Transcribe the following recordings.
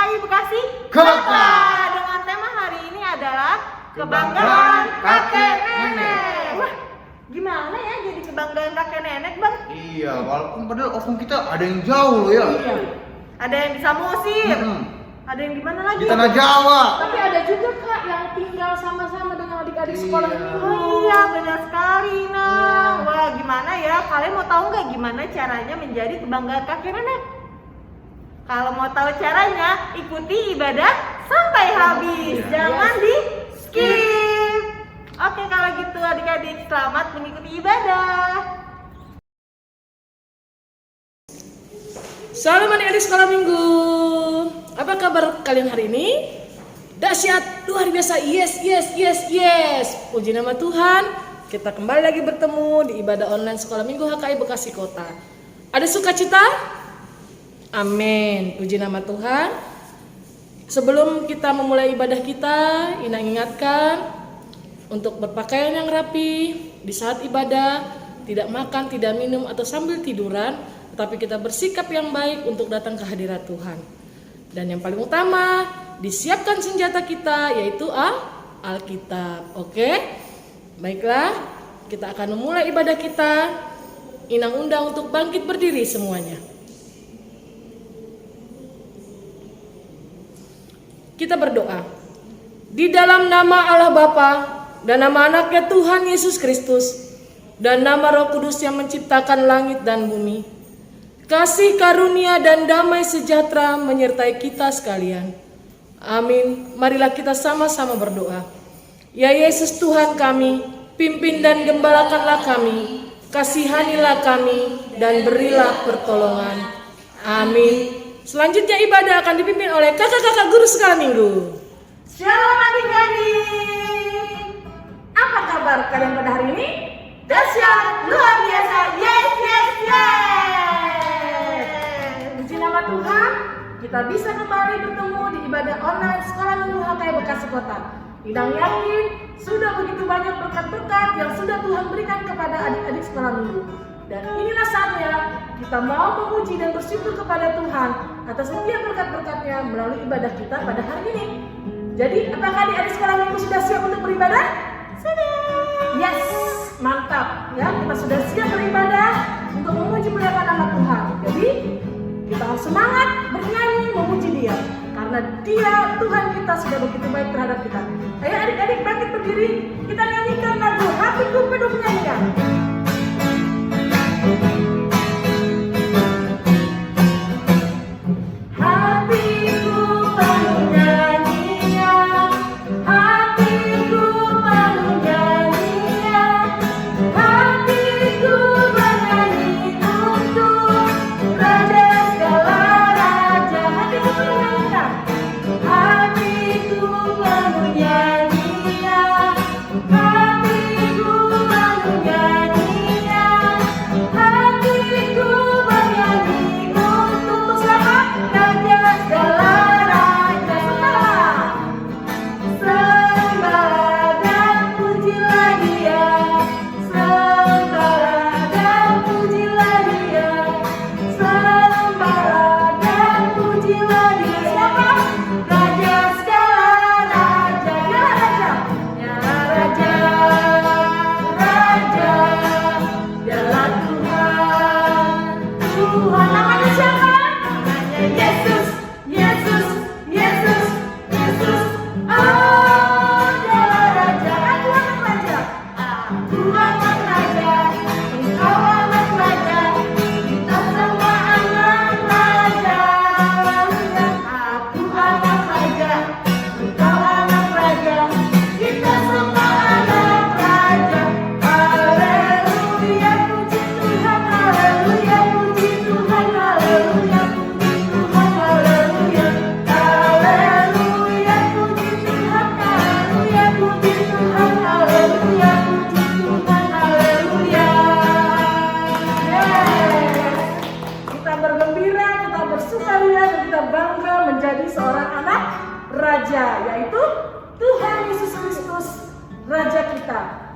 HKI Bekasi Kota. Dengan tema hari ini adalah kebanggaan kakek nenek. Wah, gimana ya jadi kebanggaan kakek nenek, Bang? Iya, walaupun padahal opung kita ada yang jauh loh ya. Iya. Ada yang di Samosir. Ada yang di mana lagi? Di Tanah Jawa. Tapi ada juga Kak yang tinggal sama-sama dengan adik-adik sekolah Iya. minggu. Oh iya, benar sekali, Nang. Wah, gimana ya? Kalian mau tahu nggak gimana caranya menjadi kebanggaan kakek nenek? Kalau mau tahu caranya, ikuti ibadah sampai habis. Iya. Jangan di skip. Oke, kalau gitu adik-adik selamat mengikuti ibadah. Salam adik-adik sekolah minggu. Apa kabar kalian hari ini? Dahsyat, luar biasa. Yes. Puji nama Tuhan. Kita kembali lagi bertemu di ibadah online sekolah minggu HKI Bekasi Kota. Ada sukacita? Amin. Puji nama Tuhan. Sebelum kita memulai ibadah kita, Ina ingatkan untuk berpakaian yang rapi di saat ibadah, tidak makan, tidak minum atau sambil tiduran, tetapi kita bersikap yang baik untuk datang ke hadirat Tuhan. Dan yang paling utama, disiapkan senjata kita yaitu Alkitab. Oke? Baiklah, kita akan memulai ibadah kita. Inang undang untuk bangkit berdiri semuanya. Kita berdoa. Di dalam nama Allah Bapa dan nama anaknya Tuhan Yesus Kristus dan nama Roh Kudus yang menciptakan langit dan bumi, kasih karunia dan damai sejahtera menyertai kita sekalian. Amin. Marilah kita sama-sama berdoa. Ya Yesus Tuhan kami, pimpin dan gembalakanlah kami, kasihanilah kami dan berilah pertolongan. Amin. Selanjutnya ibadah akan dipimpin oleh kakak-kakak guru sekolah minggu. Shalom adik-adik. Apa kabar kalian pada hari ini? Dahsyat, luar biasa. Yes. Puji nama Tuhan, kita bisa kembali bertemu di ibadah online sekolah minggu HKI Bekasi Kota. Idang yakin sudah begitu banyak berkat-berkat yang sudah Tuhan berikan kepada adik-adik sekolah minggu. Dan inilah saatnya kita mau memuji dan bersyukur kepada Tuhan atas setiap berkat-berkatnya melalui ibadah kita pada hari ini. Jadi, apakah adik-adik sekolah minggu sudah siap untuk beribadah? Sudah. Yes, mantap ya, kita sudah siap beribadah untuk memuji muliakan nama Tuhan. Jadi kita harus semangat bernyanyi memuji Dia, karena Dia Tuhan kita sudah begitu baik terhadap kita. Ayo adik-adik bangkit berdiri, kita nyanyikan lagu Hatiku Penuh Nyanyian.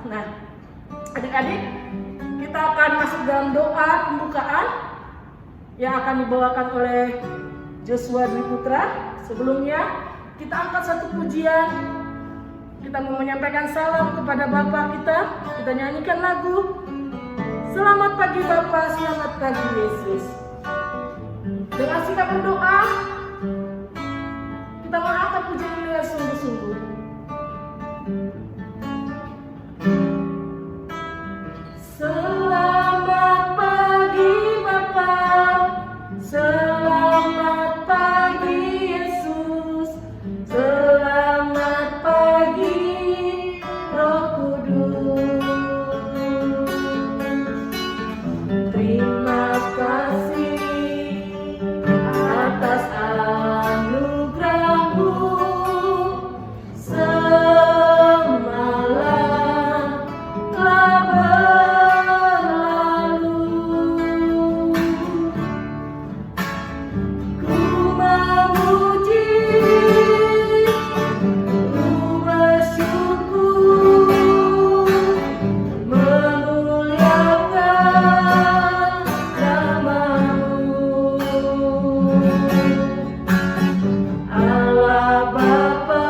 Nah, adik-adik, kita akan masuk dalam doa pembukaan yang akan dibawakan oleh Joshua Dwi Putra. Sebelumnya kita angkat satu pujian. Kita mau menyampaikan salam kepada Bapa kita. Kita nyanyikan lagu Selamat Pagi Bapa, Selamat Pagi Yesus. Dengan sikap berdoa, kita mau angkat pujian ini dengan sungguh-sungguh. Selamat pagi Bapa, selamat pagi Yesus, selamat pagi Roh Kudus. Terima kasih atas anugerah-Mu semalam telah berlalu. Ku memuji, ku bersyukur, memuliakan nama-Mu. Allah Bapa,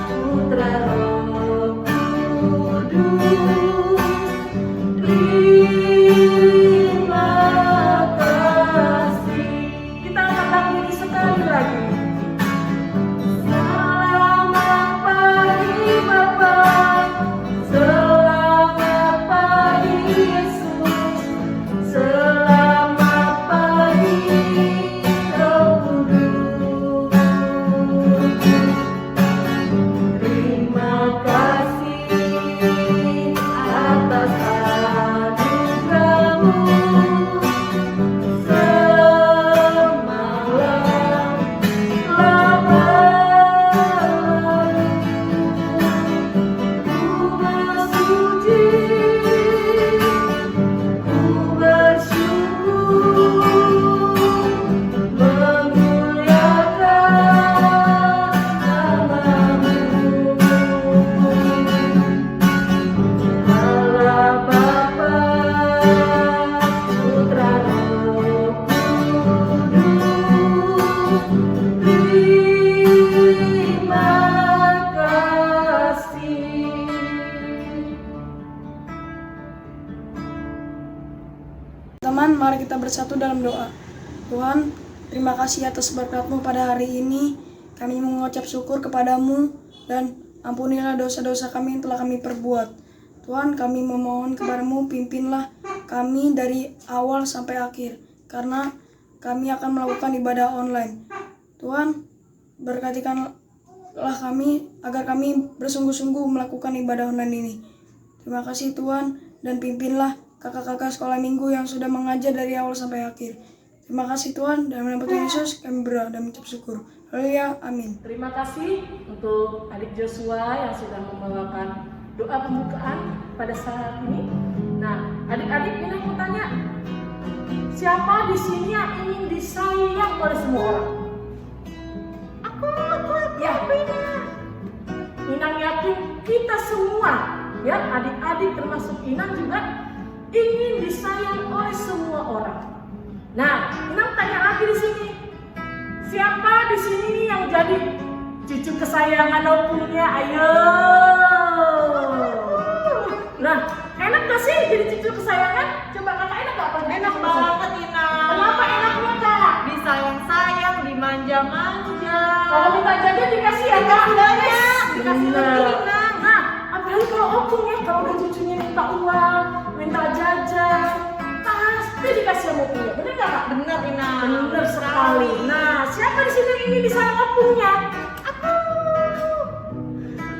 Putra, Roh Kudus, terima kasih. Kita angkat lagu ini sekali lagi. Selamat pagi Bapa, selamat pagi Yesus, selamat pagi Roh Kudus. Terima kasih atas anugerah-Mu semalam telah berlalu. Ku bersuci, ku bersyukur, memuliakan nama-Mu. Allah Bapa, Putra, Roh Kudus, terima kasih. Teman, mari kita bersatu dalam doa. Tuhan, terima kasih atas berkat-Mu pada hari ini. Kami mengucap syukur kepadamu dan ampunilah dosa-dosa kami yang telah kami perbuat. Tuhan, kami memohon kepadamu, pimpinlah kami dari awal sampai akhir, karena kami akan melakukan ibadah online. Tuhan, berkatikanlah kami agar kami bersungguh-sungguh melakukan ibadah online ini. Terima kasih Tuhan, dan pimpinlah kakak-kakak sekolah minggu yang sudah mengajar dari awal sampai akhir. Terima kasih Tuhan, dan dalam nama Tuhan Yesus kami berdoa dan mengucap syukur. Haleluya, amin. Terima kasih untuk adik Joshua yang sudah membawakan doa pembukaan pada saat ini. Nah, adik-adik ini aku tanya, siapa di sini yang ingin disayang oleh semua orang? Aku ya. Inang yakin kita semua, ya adik-adik termasuk Inang juga ingin disayang oleh semua orang. Nah, Inang tanya lagi di sini, siapa di sini yang jadi cucu kesayangan opungnya? Ayo. Nah, enak gak sih jadi cucu kesayangan? Coba kakak enak gak? Enak banget Inang. Kenapa enaknya kak? Disayang-sayang, dimanja-manja. Kalau minta jajan dikasih ya kak? Dikasih lebih Inang. Nah, apalagi kalau opung ya, kalau udah cucunya minta uang, minta jajan, pasti dikasih sama opungnya. Bener gak kak? Bener Inang. Bener sekali. Nah, siapa di sini yang ingin disayang opungnya?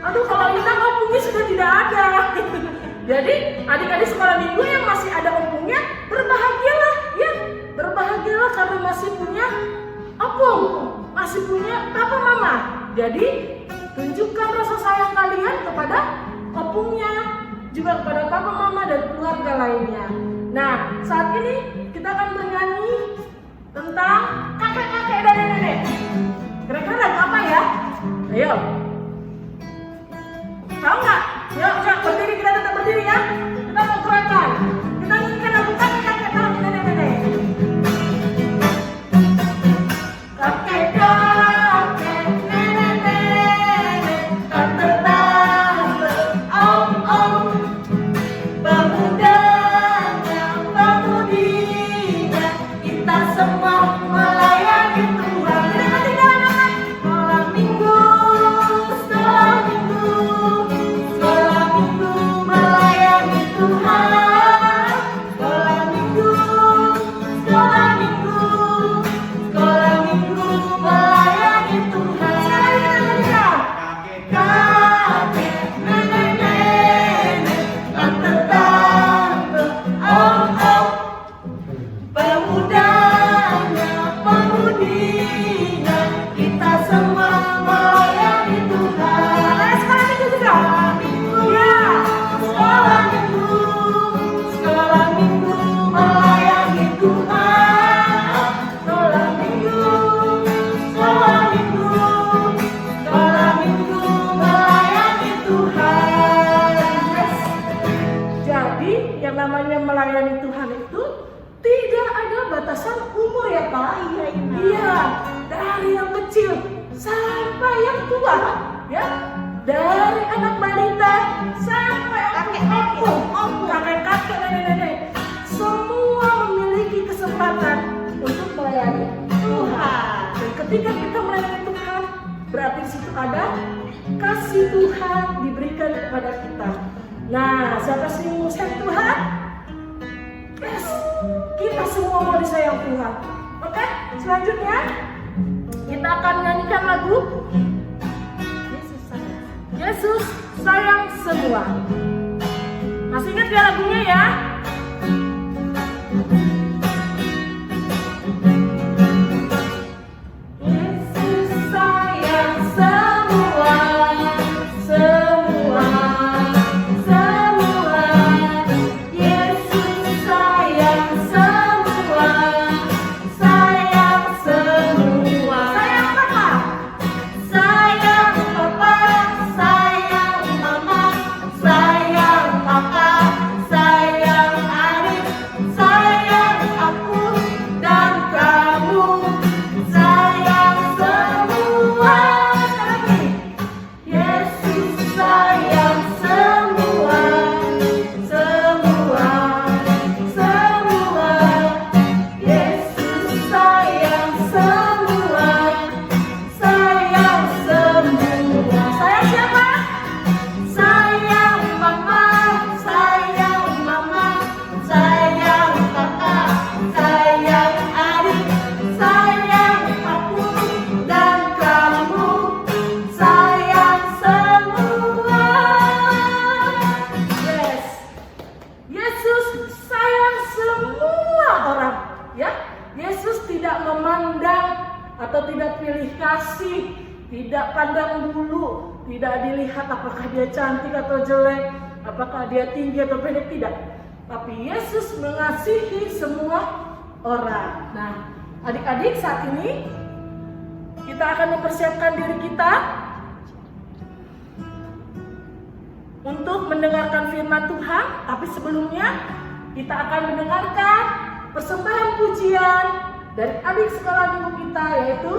Aduh, kalau Inang opungnya sudah tidak ada. Jadi, adik-adik sekolah minggu yang masih ada opungnya, berbahagialah, ya. Berbahagialah karena masih punya opung, masih punya papa mama. Jadi, tunjukkan rasa sayang kalian kepada opungnya, juga kepada papa mama dan keluarga lainnya. Nah, saat ini kita akan bernyanyi tentang kakek-kakek dan nenek-nenek. Kira-kira lagu apa ya? Ayo. Tahu nggak? Yuk, berdiri, kita tetap berdiri ya. Kita mau gerakan. Kita nyanyikan lagu kakek-kakek dan nenek-nenek. batasan umur ya Pak? Iya, Ina. Iya, dari yang kecil sampai yang tua, ya. Dari anak balita sampai Kakek-kakek, kakek-kakek, nenek-nenek, semua memiliki kesempatan untuk melayani Tuhan. Dan ketika kita melayani Tuhan, berarti di situ ada kasih Tuhan diberikan kepada kita. Nah, siapa sih yang mau sayang Tuhan? Yes, kita semua mau disayang Tuhan. Oke, selanjutnya kita akan nyanyikan lagu Yesus sayang semua. Masih ingat ya lagunya ya? Yesus sayang semua, semua, semua. Yesus sayang semua, sayang semua. Sayang apa? Sayang Papa, sayang Mama, sayang Kakak, sayang adik, sayang aku dan kamu, sayang semua. Lagi, Yesus sayang semua, semua, semua. Yesus sayang semua, sayang semua. Sayang siapa? Sayang Papa, sayang Mama, sayang Kakak, sayang adik, sayang aku dan kamu, sayang semua. Yes, Yesus sayang semua orang, ya. Yesus tidak memandang atau tidak pilih kasih, tidak pandang bulu, tidak dilihat apakah dia cantik atau jelek, apakah dia tinggi atau pendek, tidak. Tapi Yesus mengasihi semua orang. Nah, adik-adik, saat ini kita akan mempersiapkan diri kita untuk mendengarkan firman Tuhan. Tapi sebelumnya kita akan mendengarkan persembahan pujian dari adik sekolah minggu kita, yaitu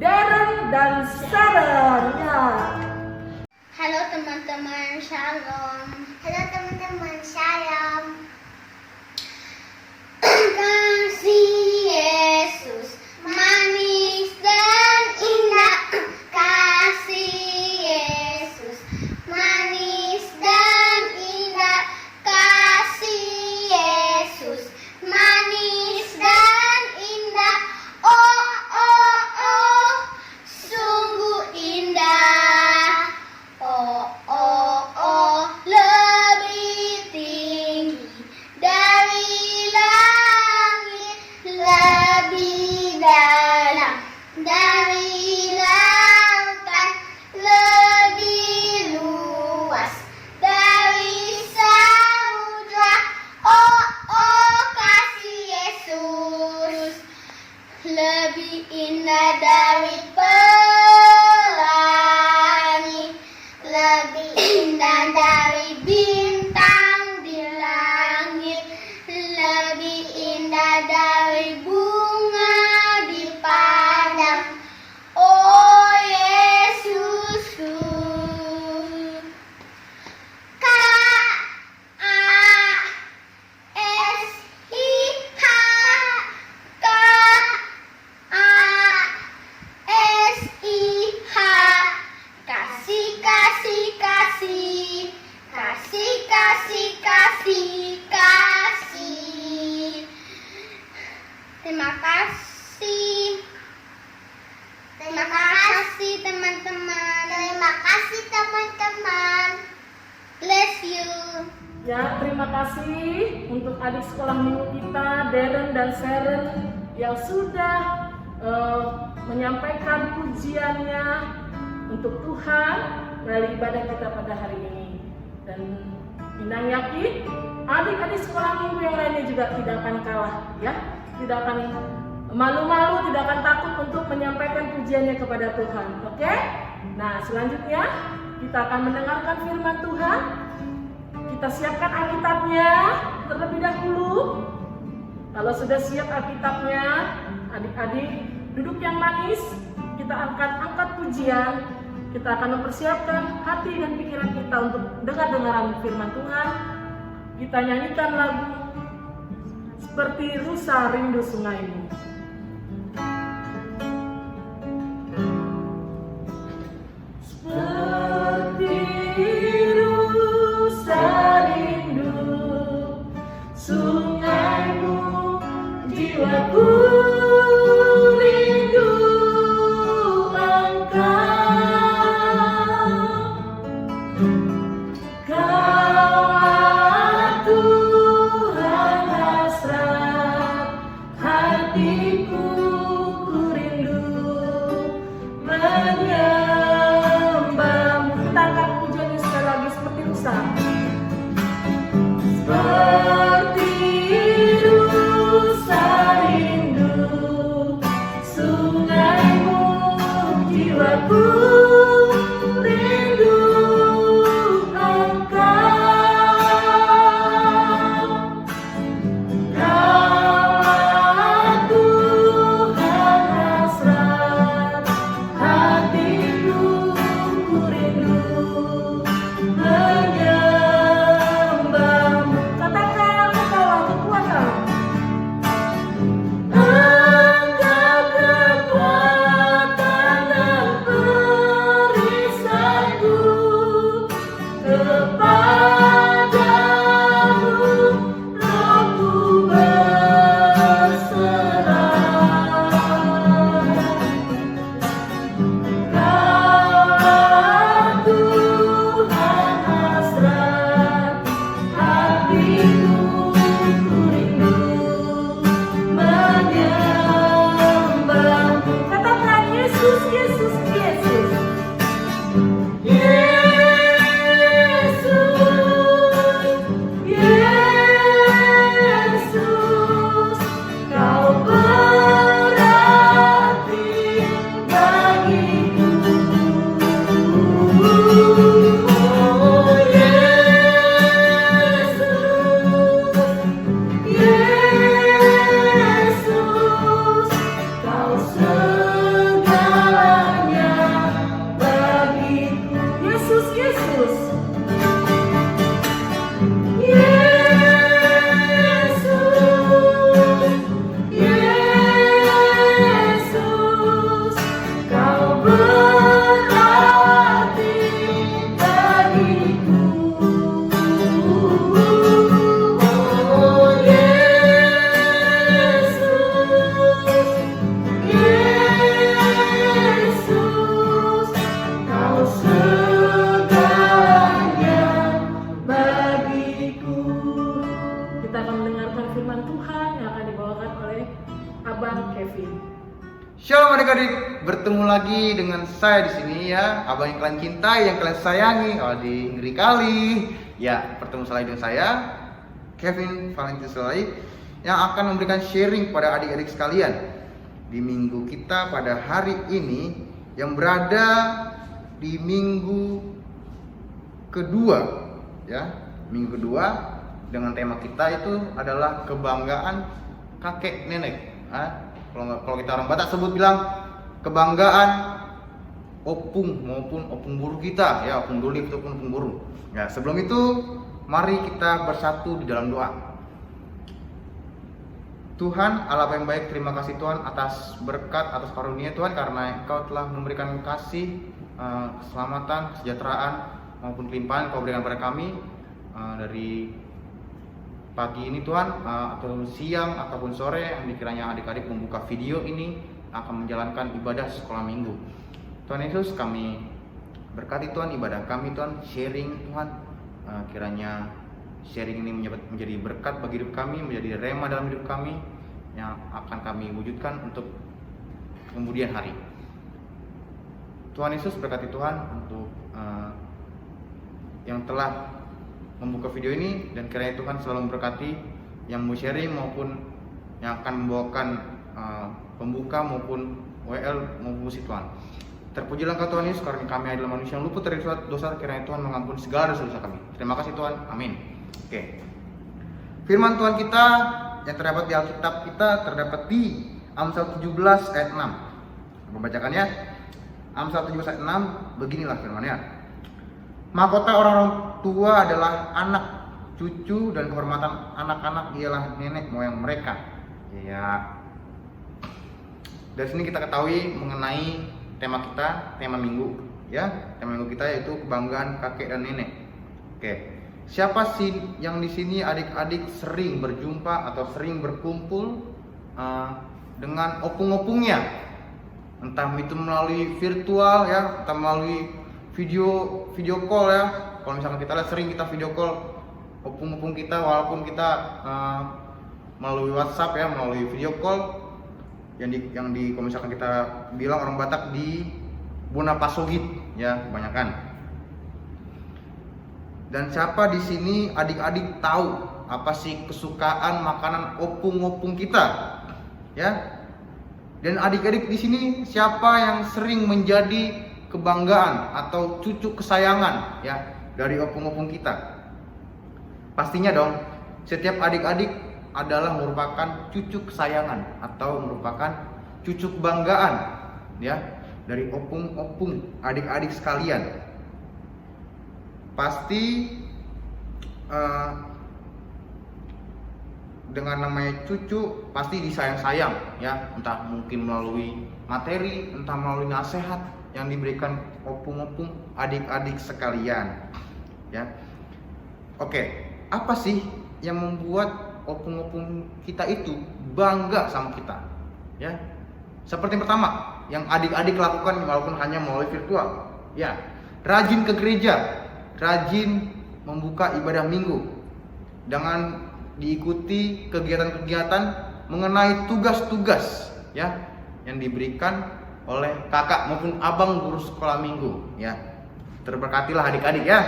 Darren dan Sharon. Ya. Halo teman-teman, shalom. Halo teman-teman, shalom. Kasih Yesus manis dan indah. Kasih Yesus manis dan indah. Kasih Yesus manis dan indah. Oh, oh, oh, sungguh indah. Oh, oh, oh, lebih tinggi dari langit, lebih dalam dari lautan, lebih luas dari samudra. Oh, oh, kasih Yesus lebih indah dari pelangi, lebih indah dari bintang di langit, lebih indah dari bunga di padang. Oh Yesusku, K-A-S-I-H, K-A-S-I-H. Kasih, kasih, kasih, kasih, kasih, kasih, kasih. Terima kasih. Terima kasih teman-teman. Terima kasih teman-teman. Bless you. Ya, terima kasih untuk adik sekolah minggu kita, Darren dan Sharon, yang sudah menyampaikan pujiannya untuk Tuhan melalui ibadah kita pada hari ini. Dan Inang yakin adik-adik sekolah minggu yang lainnya juga tidak akan kalah, ya, tidak akan malu-malu, tidak akan takut untuk menyampaikan pujiannya kepada Tuhan. Oke? Nah, selanjutnya kita akan mendengarkan firman Tuhan. Kita siapkan Alkitabnya terlebih dahulu. Kalau sudah siap Alkitabnya, adik-adik duduk yang manis, kita angkat pujian, kita akan mempersiapkan hati dan pikiran kita untuk dengar-dengaran firman Tuhan. Kita nyanyikan lagu Seperti Rusa Rindu Sungaimu. Seperti rusa rindu sungaimu, jiwaku rindu Engkau. Kaulah Tuhan hasrat hatiku, ku rindu menyembahmu. Kita angkat pujiannya sekali lagi seperti rusa. Seperti rusa rindu sungaimu, jiwaku rindu Engkau. Kaulah Tuhan hasrat hatiku, ku rindu menyembahmu. Katakan engkaulah kekuatan. Engkau kekuatan dan perisaiku, kepadamu rohku berserah. Kaulah Tuhan hasrat hatiku, ku rindu menyembahmu. Katakan Yesus, Yesus, Yesus. Yesus, Kau berarti bagiku. Oh Yesus, Kau segalanya bagiku. Yesus, Yesus. Yesus, Kau berarti bagiku. Oh Yesus, Kau segalanya bagiku. Kita akan mendengarkan firman Tuhan yang akan dibawakan oleh Abang Kevin. Shalom adik-adik, bertemu lagi dengan saya di sini ya, abang yang kalian cintai, yang kalian sayangi. Di ngeri kali. Ya, bertemu lagi dengan saya, Kevin Valentinus Sulai, yang akan memberikan sharing pada adik-adik sekalian di minggu kita pada hari ini, yang berada di minggu kedua, ya, minggu kedua, dengan tema kita itu adalah kebanggaan kakek nenek. Kalau kita orang Batak sebut bilang kebanggaan opung maupun opung buru kita, ya, opung duli ataupun opung buru. Ya, sebelum itu mari kita bersatu di dalam doa. Tuhan Allah yang baik, terima kasih Tuhan atas berkat, atas karunia Tuhan, karena Engkau telah memberikan kasih, keselamatan, kesejahteraan maupun kelimpahan Kau berikan pada kami dari pagi ini Tuhan, atau siang ataupun sore, yang dikiranya adik-adik membuka video ini akan menjalankan ibadah sekolah minggu. Tuhan Yesus, kami berkati Tuhan ibadah kami Tuhan, sharing Tuhan, kiranya sharing ini menjadi berkat bagi hidup kami, menjadi rema dalam hidup kami yang akan kami wujudkan untuk kemudian hari. Tuhan Yesus, berkati Tuhan untuk yang telah membuka video ini, dan kiranya Tuhan selalu memberkati yang mau sharing maupun yang akan membawakan pembuka maupun WL maupun musik Tuhan. Terpujilah Engkau Tuhan Yesus, karena kami adalah manusia yang luput dari dosa, kiranya Tuhan mengampuni segala dosa-dosa kami. Terima kasih Tuhan, amin. Oke. Firman Tuhan kita yang terdapat di Alkitab kita terdapat di Amsal 17 ayat 6. Membacakannya, Amsal 17 ayat 6, beginilah firman-Nya. Mahkota orang tua adalah anak, cucu, dan kehormatan anak-anak ialah nenek moyang mereka. Ya. Dari sini kita ketahui mengenai tema kita, tema minggu, ya. Tema minggu kita yaitu kebanggaan kakek dan nenek. Oke. Siapa sih yang di sini adik-adik sering berjumpa atau sering berkumpul dengan opung-opungnya? Entah itu melalui virtual ya, entah melalui video call ya. Kalau misalkan kita lihat sering kita video call opung-opung kita, walaupun kita melalui WhatsApp ya, melalui video call yang di kalau misalkan kita bilang orang Batak di Bonapasogit ya, kebanyakan. Dan siapa di sini adik-adik tahu apa sih kesukaan makanan opung-opung kita? Ya. Dan adik-adik di sini siapa yang sering menjadi kebanggaan atau cucu kesayangan ya dari opung-opung kita? Pastinya dong, setiap adik-adik adalah merupakan cucu kesayangan atau merupakan cucu kebanggaan ya dari opung-opung adik-adik sekalian. Pasti dengan namanya cucu pasti disayang-sayang ya, entah mungkin melalui materi, entah melalui nasihat yang diberikan opung-opung adik-adik sekalian ya. Oke, apa sih yang membuat opung-opung kita itu bangga sama kita ya? Seperti yang pertama yang adik-adik lakukan walaupun hanya melalui virtual ya, rajin ke gereja, rajin membuka ibadah minggu dengan diikuti kegiatan-kegiatan mengenai tugas-tugas ya yang diberikan oleh kakak maupun abang guru sekolah minggu ya. Terberkatilah adik-adik ya,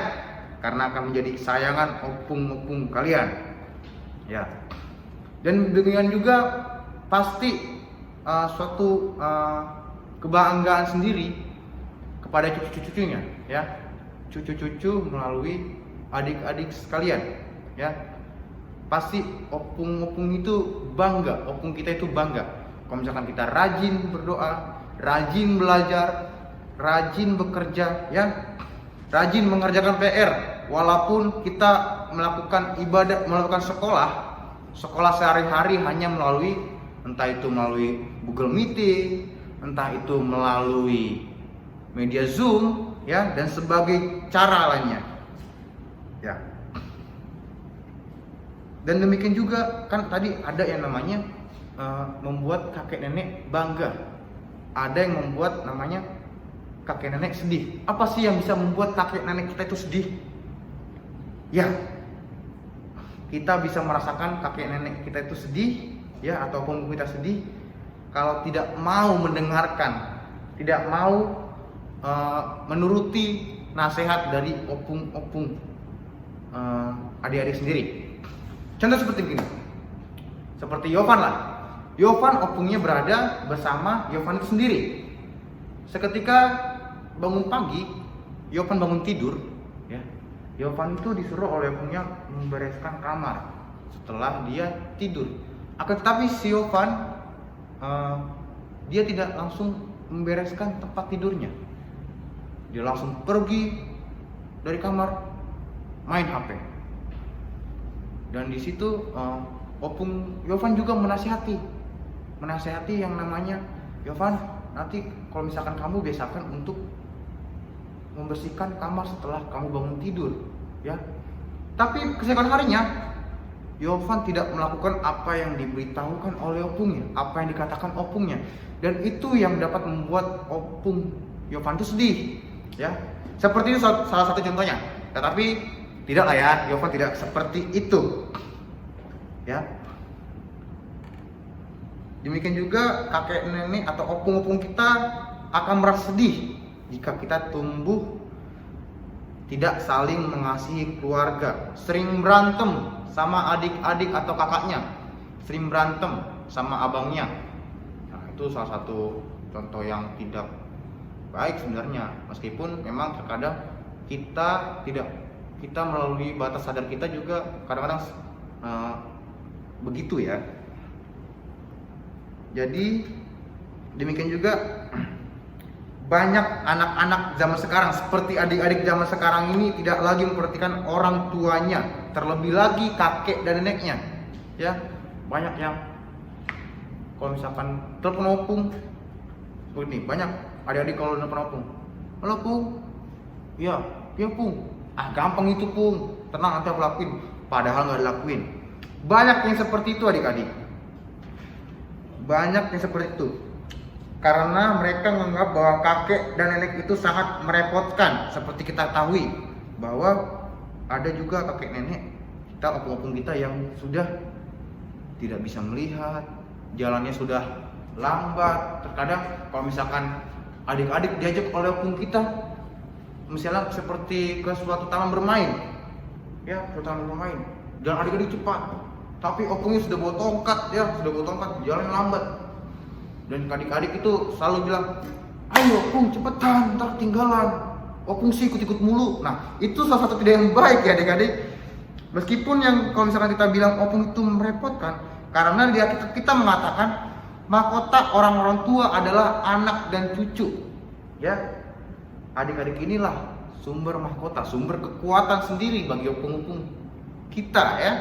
karena akan menjadi kesayangan opung-opung kalian ya. Dan demikian juga pasti suatu kebanggaan sendiri kepada cucu-cucunya ya, cucu-cucu melalui adik-adik sekalian ya. Pasti opung-opung itu bangga, opung kita itu bangga kalau misalkan kita rajin berdoa, rajin belajar, rajin bekerja ya, rajin mengerjakan PR, walaupun kita melakukan ibadah, melakukan sekolah sehari-hari hanya melalui entah itu melalui Google Meeting, entah itu melalui media Zoom ya, dan sebagai cara lainnya ya. Dan demikian juga kan tadi ada yang namanya membuat kakek nenek bangga, ada yang membuat namanya kakek nenek sedih. Apa sih yang bisa membuat kakek nenek kita itu sedih? Ya, kita bisa merasakan kakek nenek kita itu sedih ya, ataupun kita sedih kalau tidak mau mendengarkan, tidak mau menuruti nasihat dari opung-opung adik-adik sendiri. Contoh seperti ini, seperti Yovan lah. Yovan opungnya berada bersama Yovan itu sendiri. Seketika bangun pagi, Yovan bangun tidur ya, Yovan itu disuruh oleh opungnya membereskan kamar setelah dia tidur. Akan tetapi si Yovan dia tidak langsung membereskan tempat tidurnya. Dia langsung pergi dari kamar main HP. Dan di situ opung Yovan juga menasihati yang namanya, Yovan, nanti kalau misalkan kamu biasakan untuk membersihkan kamar setelah kamu bangun tidur ya. Tapi keesokan harinya Yovan tidak melakukan apa yang diberitahukan oleh opungnya, apa yang dikatakan opungnya, dan itu yang dapat membuat opung Yovan itu sedih ya. Seperti itu salah satu contohnya. Tetapi tidak lah ya, Yovan tidak seperti itu ya. Demikian juga kakek nenek atau opung-opung kita akan merasa sedih jika kita tumbuh tidak saling mengasihi keluarga, sering berantem sama adik-adik atau kakaknya, sering berantem sama abangnya. Nah, itu salah satu contoh yang tidak baik sebenarnya, meskipun memang terkadang kita melalui batas sadar kita juga kadang-kadang begitu ya. Jadi demikian juga banyak anak-anak zaman sekarang seperti adik-adik zaman sekarang ini tidak lagi memperhatikan orang tuanya, terlebih lagi kakek dan neneknya. Ya, banyak yang kalau misalkan telepon opung, begini banyak adik-adik kalau telepon opung, halo pung, iya pung, gampang itu pung, tenang nanti aku lakuin, padahal nggak dilakuin. Banyak yang seperti itu adik-adik, banyak yang seperti itu. Karena mereka menganggap bahwa kakek dan nenek itu sangat merepotkan. Seperti kita ketahui bahwa ada juga kakek nenek kita, opung-opung kita yang sudah tidak bisa melihat, jalannya sudah lambat. Terkadang kalau misalkan adik-adik diajak oleh opung kita, misalnya seperti ke suatu taman bermain, ya suatu taman bermain, jalan adik-adik cepat, tapi opungnya sudah bawa tongkat, jalan lambat. Dan adik-adik itu selalu bilang, ayo opung cepetan, ntar ketinggalan, opung sih ikut-ikut mulu. Nah itu salah satu tidak yang baik ya adik-adik. Meskipun yang kalau misalkan kita bilang opung itu merepotkan, karena kita mengatakan mahkota orang-orang tua adalah anak dan cucu. Ya, adik-adik inilah sumber mahkota, sumber kekuatan sendiri bagi opung-opung kita ya.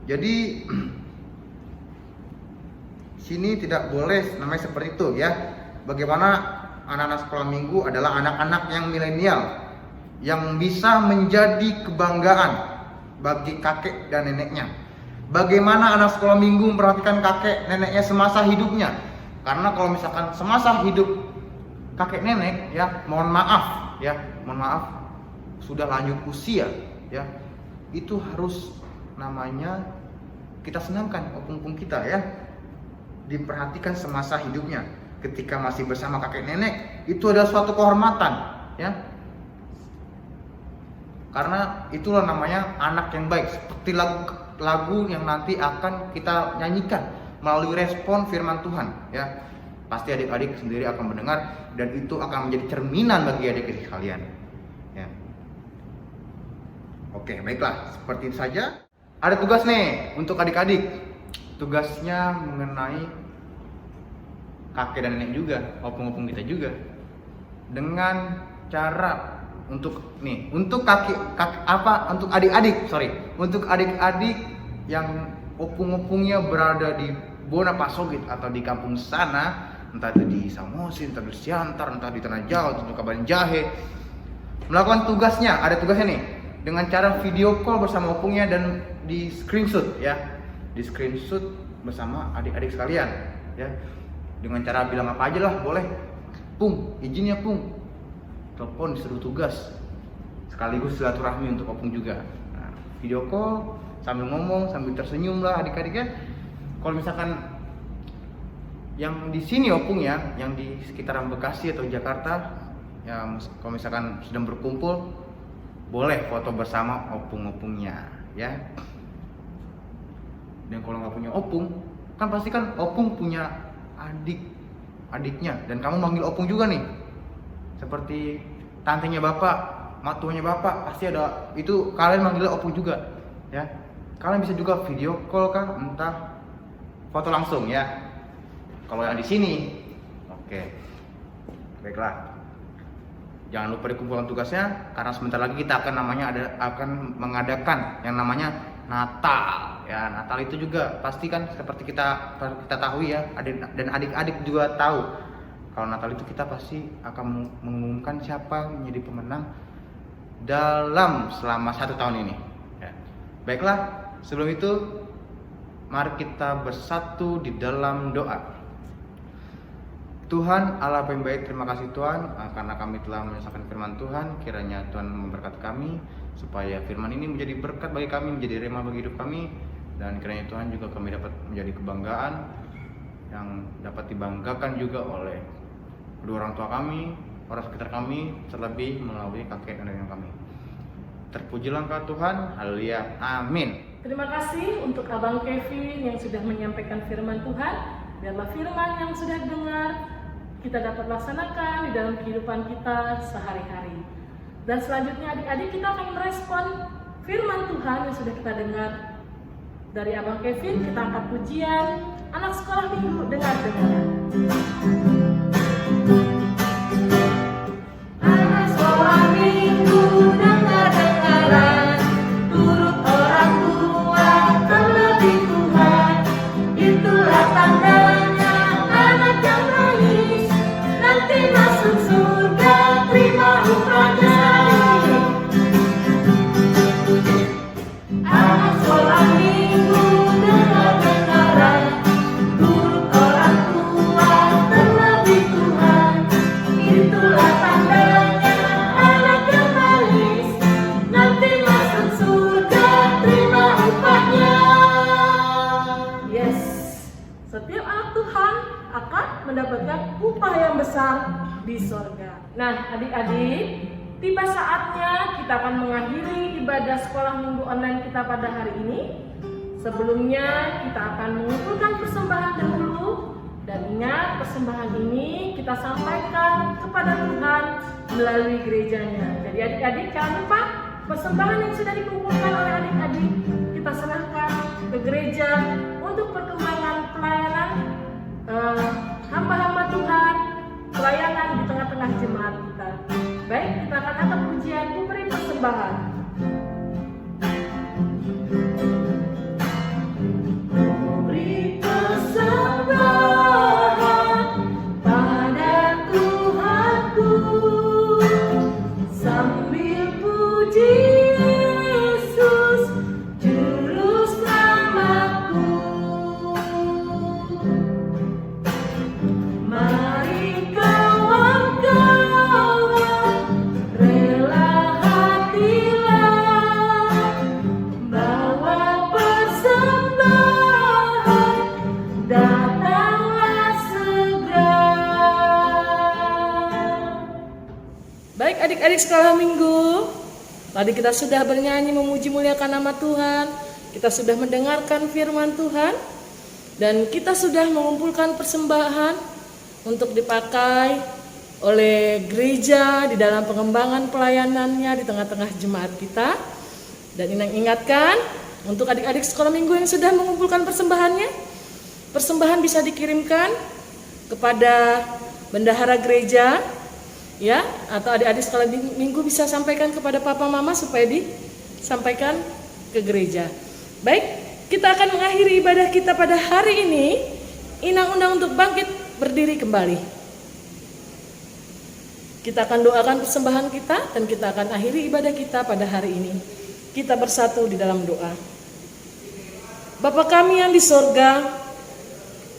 Jadi sini tidak boleh namanya seperti itu ya. Bagaimana anak-anak sekolah minggu adalah anak-anak yang milenial yang bisa menjadi kebanggaan bagi kakek dan neneknya. Bagaimana anak sekolah minggu memperhatikan kakek neneknya semasa hidupnya. Karena kalau misalkan semasa hidup kakek nenek ya, mohon maaf sudah lanjut usia ya, itu harus namanya kita senangkan opung-opung kita ya, diperhatikan semasa hidupnya. Ketika masih bersama kakek nenek itu adalah suatu kehormatan ya, karena itulah namanya anak yang baik. Seperti lagu yang nanti akan kita nyanyikan melalui respon firman Tuhan ya, pasti adik-adik sendiri akan mendengar dan itu akan menjadi cerminan bagi adik-adik kalian ya. Oke, baiklah, seperti itu saja. Ada tugas nih untuk adik-adik. Tugasnya mengenai kakek dan nenek juga, opung-opung kita juga. Dengan cara untuk adik-adik yang opung-opungnya berada di Bona Pasogit atau di kampung sana, entah itu di Samosin, entah di Siantar, entah di Tanah Jawa, atau Kabayan Jahe, melakukan tugasnya. Ada tugasnya nih dengan cara video call bersama opungnya dan di screenshot ya, di screenshot bersama adik-adik sekalian ya, dengan cara bilang apa aja lah boleh, pung izin ya pung, telepon disuruh tugas, sekaligus silaturahmi untuk opung juga. Nah, video call sambil ngomong sambil tersenyum lah adik-adiknya. Kalau misalkan yang di sini opung ya, yang di sekitaran Bekasi atau Jakarta ya, kalau misalkan sedang berkumpul boleh foto bersama opung-opungnya ya. Dan kalau nggak punya opung, kan pasti kan opung punya adiknya, dan kamu manggil opung juga nih, seperti tantenya bapak, matuanya bapak, pasti ada itu, kalian manggilnya opung juga ya. Kalian bisa juga video call kan, entah foto langsung ya. Kalau yang di sini, oke, baiklah. Jangan lupa dikumpulkan tugasnya, karena sebentar lagi kita akan mengadakan yang namanya Natal. Ya, Natal itu juga pasti kan seperti kita tahu ya, dan adik-adik juga tahu. Kalau Natal itu kita pasti akan mengumumkan siapa menjadi pemenang selama 1 tahun ini. Ya. Baiklah, sebelum itu mari kita bersatu di dalam doa. Tuhan Allah yang baik, terima kasih Tuhan karena kami telah menyelesaikan firman Tuhan. Kiranya Tuhan memberkati kami supaya firman ini menjadi berkat bagi kami, menjadi rema bagi hidup kami, dan kiranya Tuhan juga kami dapat menjadi kebanggaan yang dapat dibanggakan juga oleh kedua orang tua kami, orang sekitar kami, terlebih melalui kakek dan nenek kami. Terpujilah Engkau Tuhan, haleluya, amin. Terima kasih untuk Abang Kevin yang sudah menyampaikan firman Tuhan. Biarlah firman yang sudah dengar kita dapat laksanakan di dalam kehidupan kita sehari-hari. Dan selanjutnya adik-adik kita akan merespon firman Tuhan yang sudah kita dengar. Dari Abang Kevin kita angkat pujian anak sekolah minggu dengar. Anak sekolah minggu dengar-dengaran, turut orang tua terlebih Tuhan. Itulah tandanya anak yang manis, nanti masuk surga terima upahnya. Anak sekolah minggu dengar-dengaran, turut orang tua terlebih Tuhan. Itulah tandanya anak yang manis, nanti masuk surga terima upahnya. Yes, setiap anak Tuhan akan mendapatkan upah yang besar di sorga. Nah, adik-adik, tiba saatnya kita akan mengakhiri ibadah sekolah minggu online kita pada hari ini. Sebelumnya kita akan mengumpulkan persembahan dahulu. Dan ingat, persembahan ini kita sampaikan kepada Tuhan melalui gerejanya. Jadi adik-adik jangan lupa persembahan yang sudah dikumpulkan oleh adik-adik kita serahkan ke gereja untuk perkembangan pelayanan hamba-hamba Tuhan, pelayanan di tengah-tengah jemaat kita. Baik, kita akan angkat pujian memberi persembahan. Beri persembahan pada Tuhanku, sambil puji Yesus Juru Selamatku. Mari kawan-kawan, rela hatilah, bawa persembahan, datanglah segera. Baik adik-adik sekolah minggu, tadi kita sudah bernyanyi memuji muliakan nama Tuhan. Kita sudah mendengarkan firman Tuhan, dan kita sudah mengumpulkan persembahan untuk dipakai oleh gereja di dalam pengembangan pelayanannya di tengah-tengah jemaat kita. Dan ingatkan untuk adik-adik sekolah minggu yang sudah mengumpulkan persembahannya, persembahan bisa dikirimkan kepada bendahara gereja, ya, atau adik-adik sekolah minggu bisa sampaikan kepada papa mama supaya disampaikan ke gereja. Baik, kita akan mengakhiri ibadah kita pada hari ini. Inang-undang untuk bangkit berdiri kembali. Kita akan doakan persembahan kita dan kita akan akhiri ibadah kita pada hari ini. Kita bersatu di dalam doa. Bapa kami yang di sorga,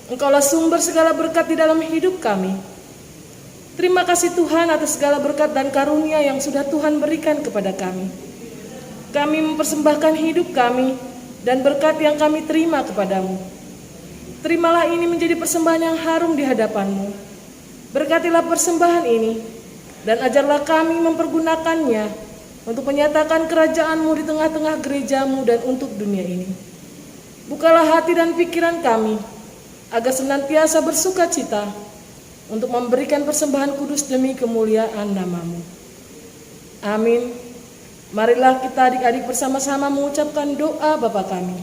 Engkaulah sumber segala berkat di dalam hidup kami. Terima kasih Tuhan atas segala berkat dan karunia yang sudah Tuhan berikan kepada kami. Kami mempersembahkan hidup kami dan berkat yang kami terima kepadamu. Terimalah ini menjadi persembahan yang harum di hadapan-Mu. Berkatilah persembahan ini dan ajarlah kami mempergunakannya untuk menyatakan kerajaan-Mu di tengah-tengah gereja-Mu dan untuk dunia ini. Bukalah hati dan pikiran kami agar senantiasa bersuka cita untuk memberikan persembahan kudus demi kemuliaan nama-Mu. Amin. Marilah kita adik-adik bersama-sama mengucapkan doa Bapa kami.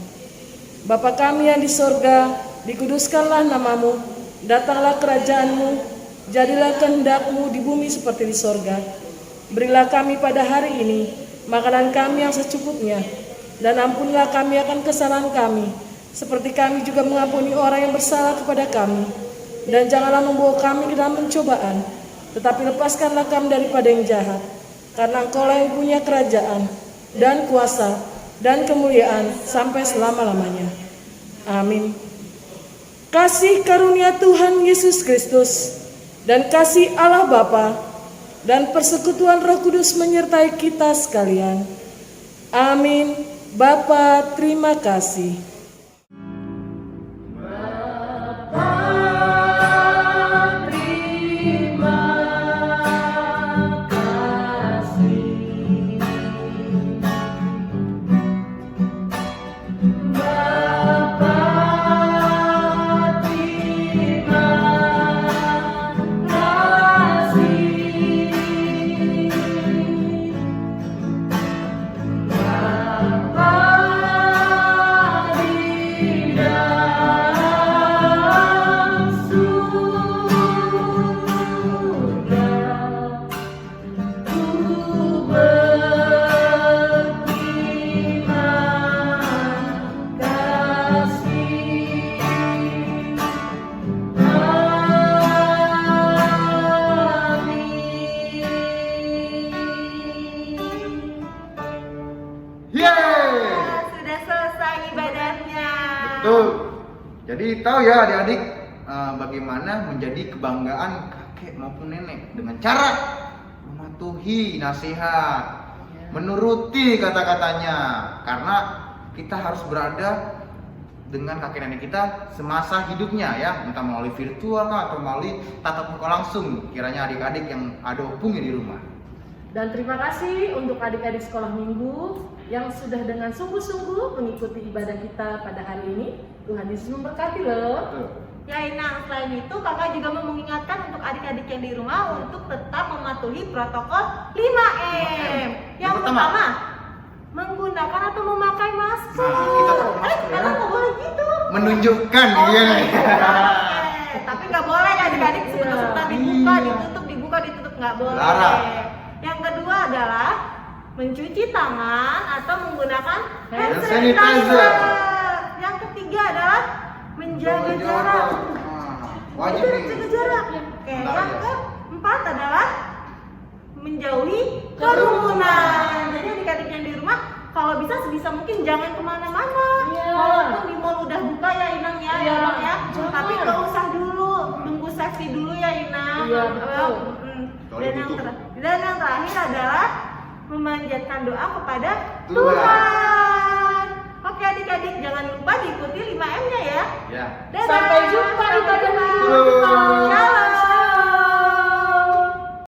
Bapa kami yang di sorga, dikuduskanlah nama-Mu, datanglah kerajaan-Mu, jadilah kehendak-Mu di bumi seperti di sorga. Berilah kami pada hari ini makanan kami yang secukupnya, dan ampunilah kami akan kesalahan kami, seperti kami juga mengampuni orang yang bersalah kepada kami. Dan janganlah membawa kami ke dalam pencobaan, tetapi lepaskanlah kami daripada yang jahat. Karena Engkaulah yang punya kerajaan dan kuasa dan kemuliaan sampai selama-lamanya. Amin. Kasih karunia Tuhan Yesus Kristus dan kasih Allah Bapa dan persekutuan Roh Kudus menyertai kita sekalian. Amin. Bapa, terima kasih. Bapa Jadi tahu ya adik-adik bagaimana menjadi kebanggaan kakek maupun nenek dengan cara mematuhi nasihat, menuruti kata-katanya, karena kita harus berada dengan kakek nenek kita semasa hidupnya ya, entah melalui virtual kah, atau melalui tatap muka langsung, kiranya adik-adik yang ada opungnya di rumah. Dan terima kasih untuk adik-adik sekolah minggu yang sudah dengan sungguh-sungguh mengikuti ibadah kita pada hari ini. Tuhan Yesus memberkati loh. Ya Inang, selain itu kakak juga mau mengingatkan untuk adik-adik yang di rumah untuk tetap mematuhi protokol 5M. Yang pertama, menggunakan atau memakai masker. Nah, kita pakai masker ya. Emang nggak boleh gitu. Menunjukkan dia nih. Tapi nggak boleh adik-adik sebentar dibuka ditutup nggak boleh. Larang. Yang kedua adalah mencuci tangan atau menggunakan hand Hand sanitizer. sanitizer. Yang ketiga adalah menjaga jarak. Wajib Itu nih. menjaga jarak. Oke, Benar, yang ya. keempat adalah menjauhi kerumunan. Jadi adik-adik yang di rumah kalau bisa sebisa mungkin jangan kemana-mana. Iya. Walaupun di mall udah buka ya Inang ya, Iya. Inang ya. Jangan. Tapi nggak usah dulu, nunggu safety dulu ya Inang. Iya, betul. Dan yang terakhir adalah memanjatkan doa kepada Tuhan. Tuhan. Oke adik-adik jangan lupa diikuti 5M-nya ya. Ya. Dadah. Sampai jumpa di Sampai ibadah jumpa. minggu.